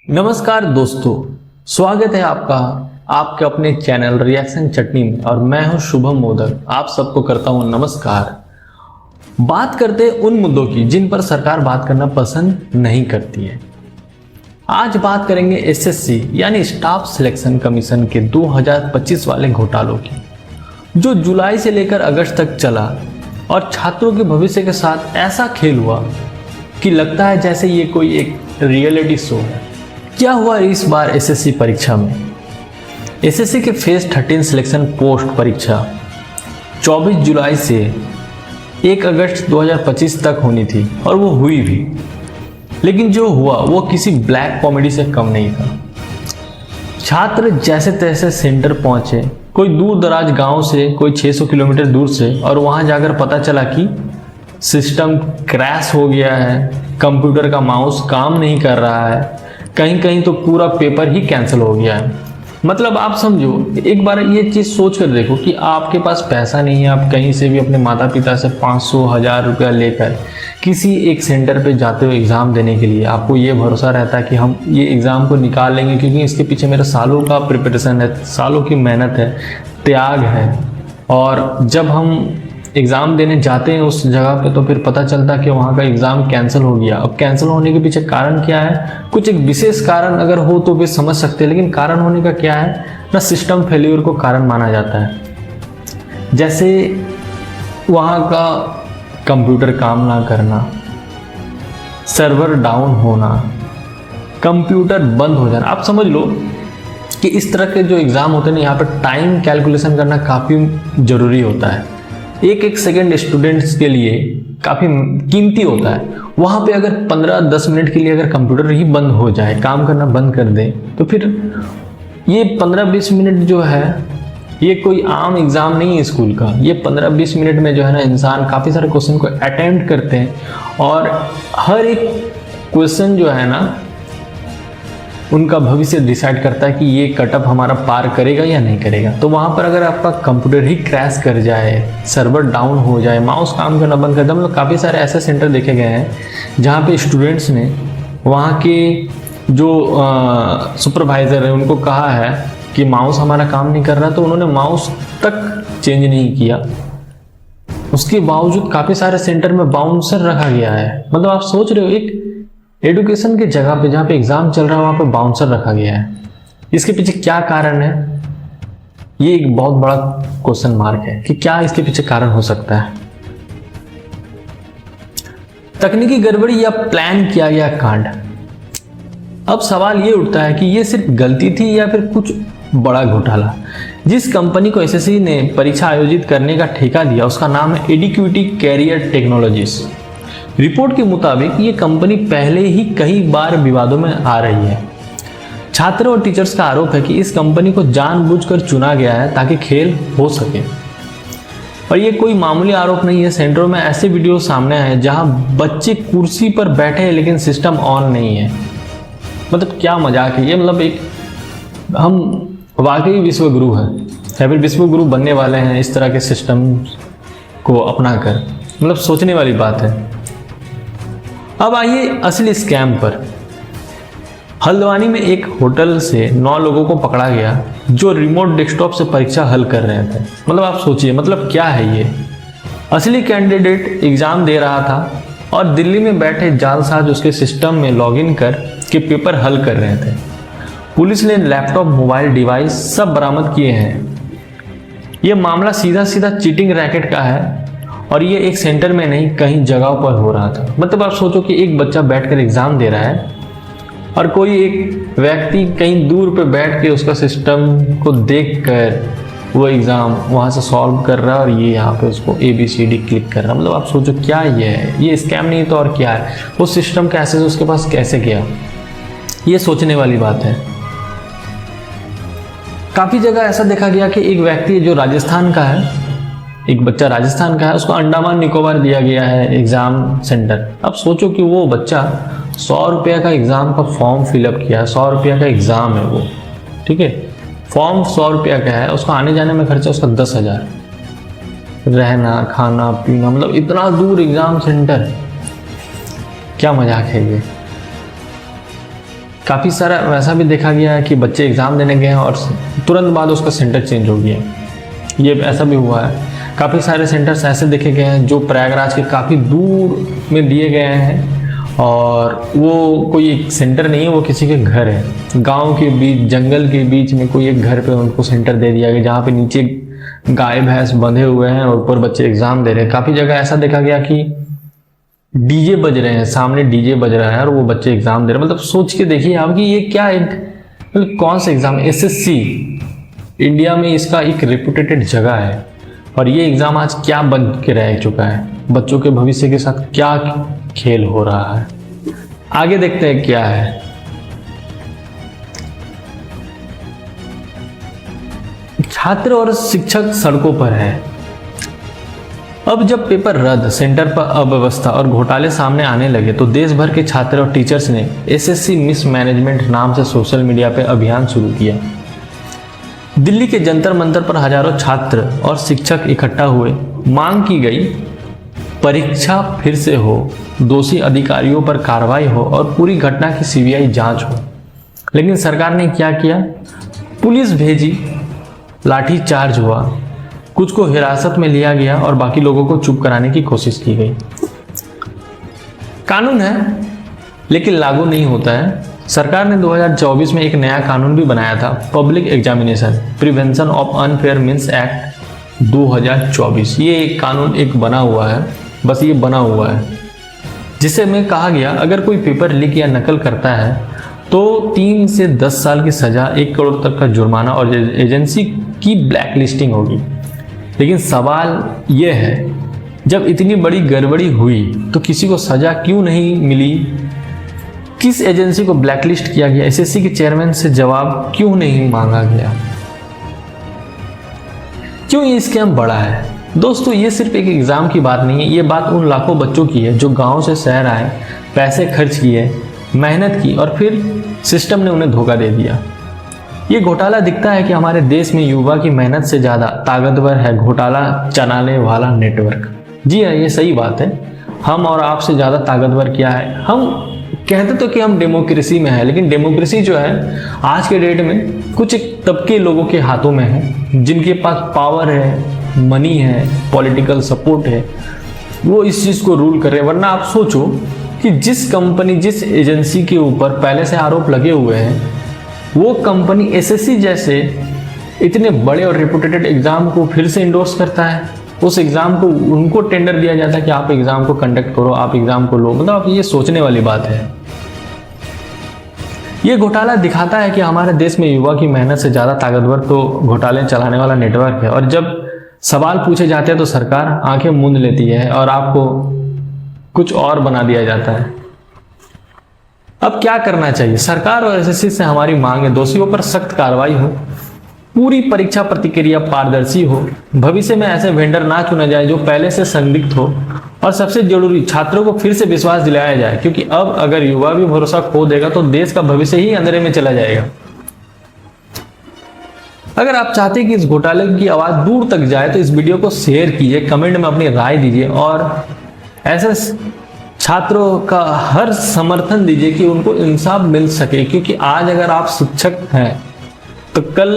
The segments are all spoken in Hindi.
नमस्कार दोस्तों, स्वागत है आपका आपके अपने चैनल रिएक्शन चटनी में। और मैं हूं शुभम मोदक, आप सबको करता हूं नमस्कार। बात करते हैं उन मुद्दों की जिन पर सरकार बात करना पसंद नहीं करती है। आज बात करेंगे एसएससी यानी स्टाफ सिलेक्शन कमीशन के 2025 वाले घोटालों की, जो जुलाई से लेकर अगस्त तक चला और छात्रों के भविष्य के साथ ऐसा खेल हुआ कि लगता है जैसे ये कोई एक रियलिटी शो है। क्या हुआ इस बार एसएससी परीक्षा में? एसएससी के फेज 13 सिलेक्शन पोस्ट परीक्षा 24 जुलाई से 1 अगस्त 2025 तक होनी थी और वो हुई भी, लेकिन जो हुआ वो किसी ब्लैक कॉमेडी से कम नहीं था। छात्र जैसे तैसे सेंटर पहुंचे, कोई दूर दराज गांव से, कोई 600 किलोमीटर दूर से, और वहां जाकर पता चला कि सिस्टम क्रैश हो गया है, कंप्यूटर का माउस काम नहीं कर रहा है, कहीं कहीं तो पूरा पेपर ही कैंसिल हो गया है। मतलब आप समझो, एक बार ये चीज़ सोच कर देखो कि आपके पास पैसा नहीं है, आप कहीं से भी अपने माता पिता से 500-1000 रुपया लेकर किसी एक सेंटर पे जाते हो एग्ज़ाम देने के लिए। आपको ये भरोसा रहता है कि हम ये एग्ज़ाम को निकाल लेंगे क्योंकि इसके पीछे मेरा सालों का प्रिपरेशन है, सालों की मेहनत है, त्याग है। और जब हम एग्ज़ाम देने जाते हैं उस जगह पे तो फिर पता चलता कि वहाँ का एग्ज़ाम कैंसिल हो गया। अब कैंसिल होने के पीछे कारण क्या है? कुछ एक विशेष कारण अगर हो तो भी समझ सकते हैं, लेकिन कारण होने का क्या है ना, सिस्टम फेल्यूर को कारण माना जाता है। जैसे वहाँ का कंप्यूटर काम ना करना, सर्वर डाउन होना, कंप्यूटर बंद हो जाना। आप समझ लो कि इस तरह के जो एग्ज़ाम होते हैं ना, यहाँ पर टाइम कैलकुलेशन करना काफ़ी ज़रूरी होता है। एक एक सेकंड स्टूडेंट्स के लिए काफ़ी कीमती होता है। वहाँ पे अगर 15-10 मिनट के लिए अगर कंप्यूटर ही बंद हो जाए, काम करना बंद कर दे, तो फिर ये 15-20 मिनट जो है ये कोई आम एग्ज़ाम नहीं है स्कूल का। ये 15-20 मिनट में जो है ना, इंसान काफ़ी सारे क्वेश्चन को अटेम्प्ट करते हैं और हर एक क्वेश्चन जो है ना उनका भविष्य डिसाइड करता है कि ये कटअप हमारा पार करेगा या नहीं करेगा। तो वहाँ पर अगर आपका कंप्यूटर ही क्रैश कर जाए, सर्वर डाउन हो जाए, माउस काम करना बंद कर दे, मतलब काफ़ी सारे ऐसे सेंटर देखे गए हैं जहाँ पे स्टूडेंट्स ने वहाँ के जो सुपरवाइज़र है उनको कहा है कि माउस हमारा काम नहीं कर रहा, तो उन्होंने माउस तक चेंज नहीं किया। उसके बावजूद काफ़ी सारे सेंटर में बाउंसर रखा गया है। मतलब आप सोच रहे हो, एक एजुकेशन की जगह पे जहाँ पे एग्ज़ाम चल रहा है वहाँ पे बाउंसर रखा गया है। इसके पीछे क्या कारण है? ये एक बहुत बड़ा क्वेश्चन मार्क है कि क्या इसके पीछे कारण हो सकता है। तकनीकी गड़बड़ी या प्लान किया गया कांड। अब सवाल ये उठता है कि ये सिर्फ गलती थी या फिर कुछ बड़ा घोटाला। जिस कंपनी को एसएससी ने परीक्षा आयोजित करने का ठेका दिया उसका नाम है एडिक्विटी कैरियर टेक्नोलॉजीज। रिपोर्ट के मुताबिक ये कंपनी पहले ही कई बार विवादों में आ रही है। छात्रों और टीचर्स का आरोप है कि इस कंपनी को जानबूझकर चुना गया है ताकि खेल हो सके। और ये कोई मामूली आरोप नहीं है। सेंटरों में ऐसे वीडियो सामने आए जहां बच्चे कुर्सी पर बैठे हैं लेकिन सिस्टम ऑन नहीं है। मतलब क्या मजाक है ये। मतलब एक हम वाकई विश्वगुरु हैं या फिर विश्वगुरु बनने वाले हैं इस तरह के सिस्टम को अपना कर। मतलब सोचने वाली बात है। अब आइए असली स्कैम पर। हल्द्वानी में एक होटल से 9 लोगों को पकड़ा गया जो रिमोट डेस्कटॉप से परीक्षा हल कर रहे थे। मतलब आप सोचिए, मतलब क्या है ये। असली कैंडिडेट एग्जाम दे रहा था और दिल्ली में बैठे जालसाज उसके सिस्टम में लॉगिन कर के पेपर हल कर रहे थे। पुलिस ने लैपटॉप, मोबाइल डिवाइस सब बरामद किए हैं। यह मामला सीधा सीधा चीटिंग रैकेट का है और ये एक सेंटर में नहीं कई जगहों पर हो रहा था। मतलब आप सोचो कि एक बच्चा बैठकर एग्जाम दे रहा है और कोई एक व्यक्ति कहीं दूर पे बैठ के उसका सिस्टम को देखकर वो एग्जाम वहाँ से सॉल्व कर रहा है और ये यहाँ पे उसको ABCD क्लिक कर रहा है। मतलब आप सोचो क्या ये है। ये स्कैम नहीं तो और क्या है। वो सिस्टम कैसे उसके पास कैसे गया, ये सोचने वाली बात है। काफ़ी जगह ऐसा देखा गया कि एक व्यक्ति जो राजस्थान का है, एक बच्चा राजस्थान का है, उसको अंडमान निकोबार दिया गया है एग्ज़ाम सेंटर। अब सोचो कि वो बच्चा 100 रुपये का एग्ज़ाम का फॉर्म फिलअप किया। 100 रुपये का एग्ज़ाम है वो, ठीक है। फॉर्म 100 रुपये का है, उसको आने जाने में खर्चा उसका 10,000, रहना खाना पीना, मतलब इतना दूर एग्ज़ाम सेंटर। क्या मजाक है ये। काफ़ी सारा वैसा भी देखा गया है कि बच्चे एग्ज़ाम देने गए हैं और तुरंत बाद उसका सेंटर चेंज हो गया, ये ऐसा भी हुआ है। काफ़ी सारे सेंटर्स ऐसे देखे गए हैं जो प्रयागराज के काफ़ी दूर में दिए गए हैं और वो कोई एक सेंटर नहीं है, वो किसी के घर है, गांव के बीच जंगल के बीच में कोई एक घर पे उनको सेंटर दे दिया गया, जहाँ पे नीचे गाय भैंस बंधे हुए हैं और ऊपर बच्चे एग्ज़ाम दे रहे हैं। काफ़ी जगह ऐसा देखा गया कि डीजे बज रहे हैं, सामने डीजे बज रहा है और वो बच्चे एग्ज़ाम दे रहे हैं। मतलब सोच के देखिए आप कि ये क्या एक मतलब कौन सा एग्ज़ाम, एसएससी इंडिया में इसका एक रेपुटेटेड जगह है और ये एग्ज़ाम आज क्या बन के रह चुका है, बच्चों के भविष्य के साथ क्या खेल हो रहा है। आगे देखते हैं क्या है। छात्र और शिक्षक सड़कों पर है। अब जब पेपर रद्द, सेंटर पर अव्यवस्था और घोटाले सामने आने लगे तो देश भर के छात्र और टीचर्स ने एसएससी मिसमैनेजमेंट नाम से सोशल मीडिया पर अभियान शुरू किया। दिल्ली के जंतर मंतर पर हजारों छात्र और शिक्षक इकट्ठा हुए। मांग की गई परीक्षा फिर से हो, दोषी अधिकारियों पर कार्रवाई हो और पूरी घटना की सीबीआई जांच हो। लेकिन सरकार ने क्या किया? पुलिस भेजी, लाठीचार्ज हुआ, कुछ को हिरासत में लिया गया और बाकी लोगों को चुप कराने की कोशिश की गई। कानून है लेकिन लागू नहीं होता है। सरकार ने 2024 में एक नया कानून भी बनाया था, public examination prevention of unfair means act 2024। ये एक कानून एक बना हुआ है, बस ये बना हुआ है, जिसे में कहा गया अगर कोई पेपर लीक या नकल करता है तो 3 से 10 साल की सजा, 1 करोड़ तक का जुर्माना और एजेंसी की ब्लैक लिस्टिंग होगी। लेकिन सवाल यह है, जब इतनी बड़ी गड़बड़ी हुई तो किसी को सजा क्यों नहीं मिली? किस एजेंसी को ब्लैकलिस्ट किया गया? एसएससी के चेयरमैन से जवाब क्यों नहीं मांगा गया? क्यों ये स्कैम बढ़ा है? दोस्तों, ये सिर्फ एक एग्जाम की बात नहीं है, ये बात उन लाखों बच्चों की है जो गांव से शहर आए, पैसे खर्च किए, मेहनत की और फिर सिस्टम ने उन्हें धोखा दे दिया। ये घोटाला दिखता है कि हमारे देश में युवा की मेहनत से ज़्यादा ताकतवर है घोटाला चलाने वाला नेटवर्क। जी हाँ, ये सही बात है। हम और आपसे ज़्यादा ताकतवर क्या है? हम कहते तो कि हम डेमोक्रेसी में है, लेकिन डेमोक्रेसी जो है आज के डेट में कुछ एक तबके लोगों के हाथों में है, जिनके पास पावर है, मनी है, पॉलिटिकल सपोर्ट है, वो इस चीज़ को रूल कर रहे हैं। वरना आप सोचो कि जिस कंपनी, जिस एजेंसी के ऊपर पहले से आरोप लगे हुए हैं, वो कंपनी एसएससी जैसे इतने बड़े और रेपुटेटेड एग्जाम को फिर से इंडोर्स करता है। उस एग्जाम को उनको टेंडर दिया जाता है कि आप एग्जाम को कंडक्ट करो, आप एग्जाम को लो। मतलब आप ये सोचने वाली बात है। ये घोटाला दिखाता है कि हमारे देश में युवा की मेहनत से ज़्यादा ताकतवर तो घोटाले चलाने वाला नेटवर्क है। और जब सवाल पूछे जाते हैं तो सरकार आंखें मूंद लेती है और आपको कुछ और बना दिया जाता है। अब क्या करना चाहिए? सरकार और एसएससी से हमारी मांग है, दोषियों पर सख्त कार्रवाई हो, पूरी परीक्षा प्रक्रिया पारदर्शी हो, भविष्य में ऐसे वेंडर ना चुना जाए जो पहले से संदिग्ध हो, और सबसे जरूरी छात्रों को फिर से विश्वास दिलाया जाए, क्योंकि अब अगर युवा भी भरोसा खो देगा तो देश का भविष्य ही अंधेरे में चला जाएगा। अगर आप चाहते हैं कि इस घोटाले की आवाज दूर तक जाए तो इस वीडियो को शेयर कीजिए, कमेंट में अपनी राय दीजिए और ऐसे छात्रों का हर समर्थन दीजिए कि उनको इंसाफ मिल सके। क्योंकि आज अगर आप शिक्षक हैं तो कल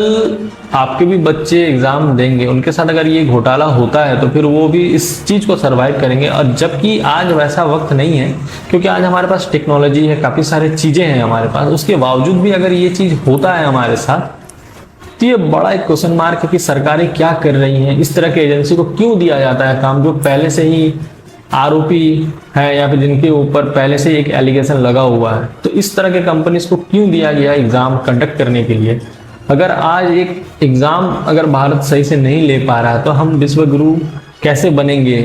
आपके भी बच्चे एग्जाम देंगे, उनके साथ अगर ये घोटाला होता है तो फिर वो भी इस चीज़ को सरवाइव करेंगे। और जबकि आज वैसा वक्त नहीं है, क्योंकि आज हमारे पास टेक्नोलॉजी है, काफ़ी सारी चीज़ें हैं हमारे पास, उसके बावजूद भी अगर ये चीज़ होता है हमारे साथ तो ये बड़ा एक क्वेश्चन मार्क है कि सरकारें क्या कर रही हैं। इस तरह के एजेंसी को क्यों दिया जाता है काम, जो पहले से ही आरोपी है या फिर जिनके ऊपर पहले से एक एलिगेशन लगा हुआ है। तो इस तरह के कंपनीज को क्यों दिया गया एग्जाम कंडक्ट करने के लिए? अगर आज एक एग्जाम अगर भारत सही से नहीं ले पा रहा है तो हम विश्व गुरु कैसे बनेंगे?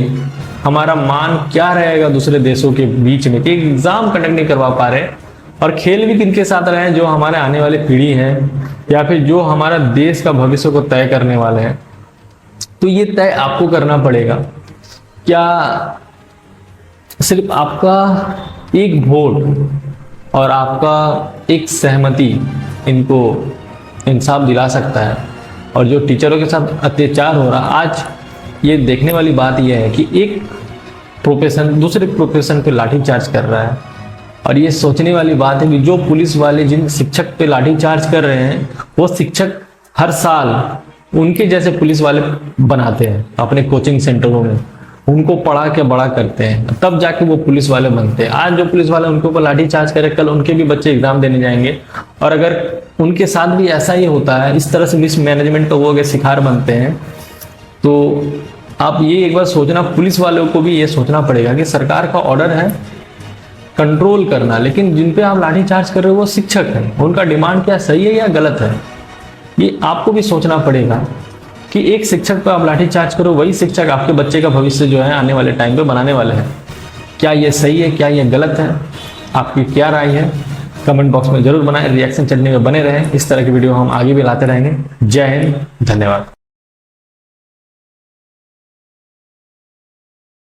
हमारा मान क्या रहेगा दूसरे देशों के बीच में कि एग्जाम कंडक्ट नहीं करवा पा रहे? और खेल भी किनके साथ रहे हैं? जो हमारे आने वाली पीढ़ी है या फिर जो हमारा देश का भविष्य को तय करने वाले हैं। तो ये तय आपको करना पड़ेगा। क्या सिर्फ आपका एक वोट और आपका एक सहमति इनको इंसाफ दिला सकता है? और जो टीचरों के साथ अत्याचार हो रहा, आज ये देखने वाली बात यह है कि एक प्रोफेशन दूसरे प्रोफेशन पे लाठीचार्ज कर रहा है। और ये सोचने वाली बात है कि जो पुलिस वाले जिन शिक्षक पे लाठीचार्ज कर रहे हैं, वो शिक्षक हर साल उनके जैसे पुलिस वाले बनाते हैं अपने कोचिंग सेंटरों में, उनको पढ़ा के बड़ा करते हैं, तब जाके वो पुलिस वाले बनते हैं। आज जो पुलिस वाले उनके ऊपर लाठीचार्ज करे, कल उनके भी बच्चे एग्जाम देने जाएंगे, और अगर उनके साथ भी ऐसा ही होता है, इस तरह से मिसमैनेजमेंट का वो अगर शिकार बनते हैं, तो आप ये एक बार सोचना, पुलिस वालों को भी ये सोचना पड़ेगा कि सरकार का ऑर्डर है कंट्रोल करना, लेकिन जिन पे आप लाठीचार्ज कर रहे हो वो शिक्षक हैं, उनका डिमांड क्या सही है या गलत है, ये आपको भी सोचना पड़ेगा कि एक शिक्षक पर आप लाठीचार्ज करो, वही शिक्षक आपके बच्चे का भविष्य जो है आने वाले टाइम पे बनाने वाले हैं। क्या ये सही है, क्या ये गलत है, आपकी क्या राय है, कमेंट बॉक्स में जरूर बनाएं। रिएक्शन चटनी में बने रहें, इस तरह की वीडियो हम आगे भी लाते रहेंगे। जय हिंद, धन्यवाद।